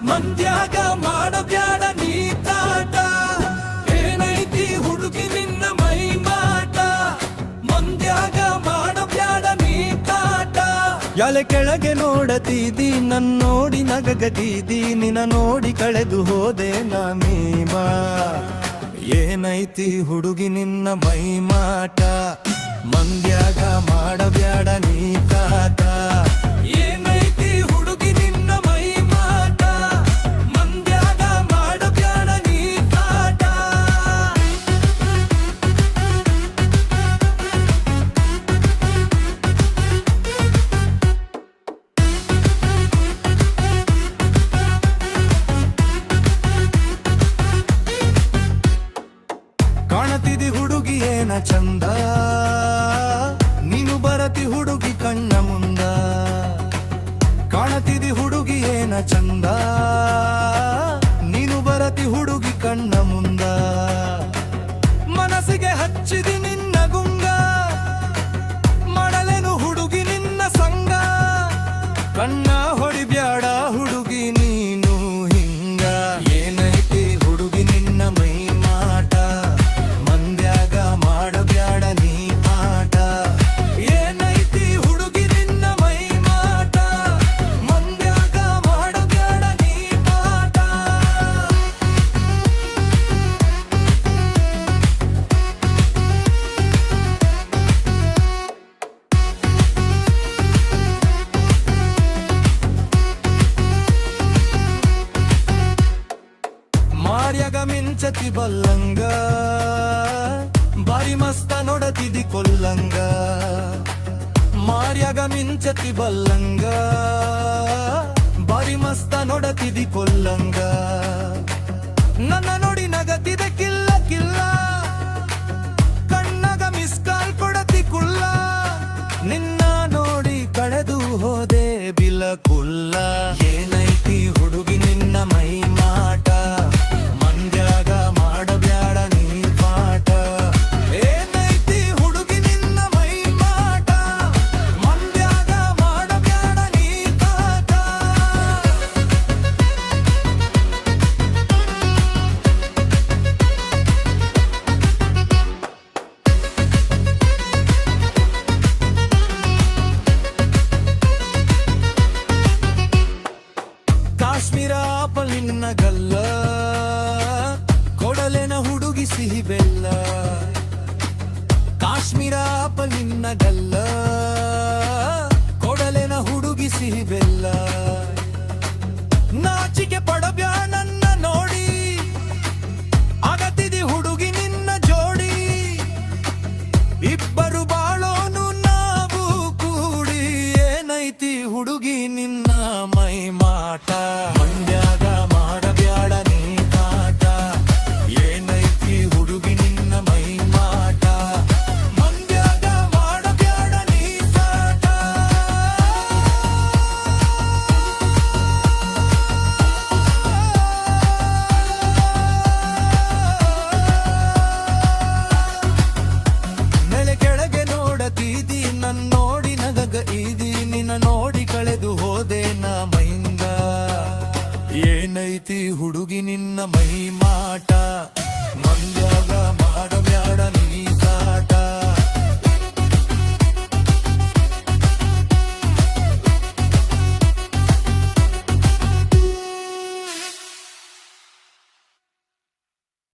ಮಂದ್ಯಾಗ ಮಾಡಬ್ಯಾಡ ನೀ ಕಾಟ, ಏನೈತಿ ಹುಡುಗಿ ನಿನ್ನ ಮೈ ಮಾಟ. ಮಂದ್ಯಾಗ ಮಾಡಬ್ಯಾಡ ನೀ ಕಾಟ. ಎಲೆ ಕೆಳಗೆ ನೋಡತೀದಿ ನನ್ನೋಡಿ ನಗಗತೀದಿ, ನಿನ್ನ ನೋಡಿ ಕಳೆದು ಹೋದೆ ನಮೀಮಾ. ಏನೈತಿ ಹುಡುಗಿ ನಿನ್ನ ಮೈ ಮಾಟ, ಮಂದ್ಯಾಗ ಮಾಡಬ್ಯಾಡ ನೀ ಕಾಟ. ಏನೈತಿ ಹುಡುಗಿ ನಿನ್ನ ಮೈ ಮಾಟ, ಮಂದ್ಯಾಗ ಮಾಡಬ್ಯಾಡ ನೀ ಕಾಟ. ಕಾಣತಿದಿ ಹುಡುಗಿ ಏನ ಚಂದ, ನೀನು ಬರತಿ ಹುಡುಗಿ ಕಣ್ಣ ಮುಂದ. ಕಾಣತಿದಿ ಹುಡುಗಿ ಏನ ಚಂದ, ನೀನು ಬರತಿ ಹುಡುಗಿ ಕಣ್ಣ ಮುಂದ. ಮನಸ್ಸಿಗೆ ಹಚ್ಚಿದಿ ನಿನ್ನ ಗುಂಗ, ಮಾಡಲೆನು ಹುಡುಗಿ ನಿನ್ನ ಸಂಗ. ಕಣ್ಣ ಹೊಡಿಬ್ಯಾಡ ಹುಡುಗಿ ನೀನು ಹಿಂಗ. ಏನೈತಿ ಹುಡುಗಿ ನಿನ್ನ ಮೈ ಮಾಟ, ಮಂದ್ಯಾಗ ಮಾಡಬ್ಯಾಡ ನೀ ಆಟ. ಏನೈತಿ ಹುಡುಗಿ ನಿನ್ನ ಮೈ ಮಾಟ, ಮಂದ್ಯಾಗ ಮಾಡಬ್ಯಾಡ ನೀ ಆಟ. ಮಾರ್ಯಾಗ ಮಿಂಚತಿ ಬಲ್ಲಂಗ, ಬಾರಿ ಮಸ್ತ ನೋಡತಿದಿ ಕೊಲ್ಲಂಗ. ಮಾರ್ಯಾಗ ಮಿಂಚತಿ ಬಲ್ಲಂಗ, ಬಾರಿ ಮಸ್ತ ನೋಡತಿದಿ ಕೊಲ್ಲಂಗ. ನನ್ನ ನೋಡಿ ನಗತಿದೆ ಕಿಲ್ಲ ಕಿಲ್ಲ, ಕಣ್ಣಾಗ ಮಿಸ್ ಕಾಲ್ ಕೊಡತಿ ಕುಲ್ಲ. ನಿನ್ನ ನೋಡಿ ಕಳೆದು ಹೋದೆ ಬಿಲಕುಲ್ಲ. ಏನೈತಿ ಹುಡುಗಿ ನಿನ್ನ ಮೈ ಮಾಟ, ಮಂದ್ಯಾಗ ಮಾಡಬ್ಯಾಡ ನೀ ಪಾಠ. ಏನೈತಿ ಹುಡುಗಿ ನಿನ್ನ ಮೈ ಮಾಟ, ಮಂದ್ಯಾಗ ಮಾಡಬ್ಯಾಡ ನೀ ಪಾಠ. ಕಾಶ್ಮೀರ ಆಪಲ್ ನಿನ್ನ ಗಲ್ಲ, ಕೊಡಲೆನ ಹುಡುಗಿ ಸಿಹಿ ಬೆಲ್ಲ. ಕಾಶ್ಮೀರ ಆಪಲ್ ನಿನ್ನ ಗಲ್ಲ, ಕೊಡಲೆನ ಹುಡುಗಿ ಸಿಹಿ ಬೆಲ್ಲ. ನಾಚಿಕೆ ಪಡಬ್ಯಾ ನನ್ನ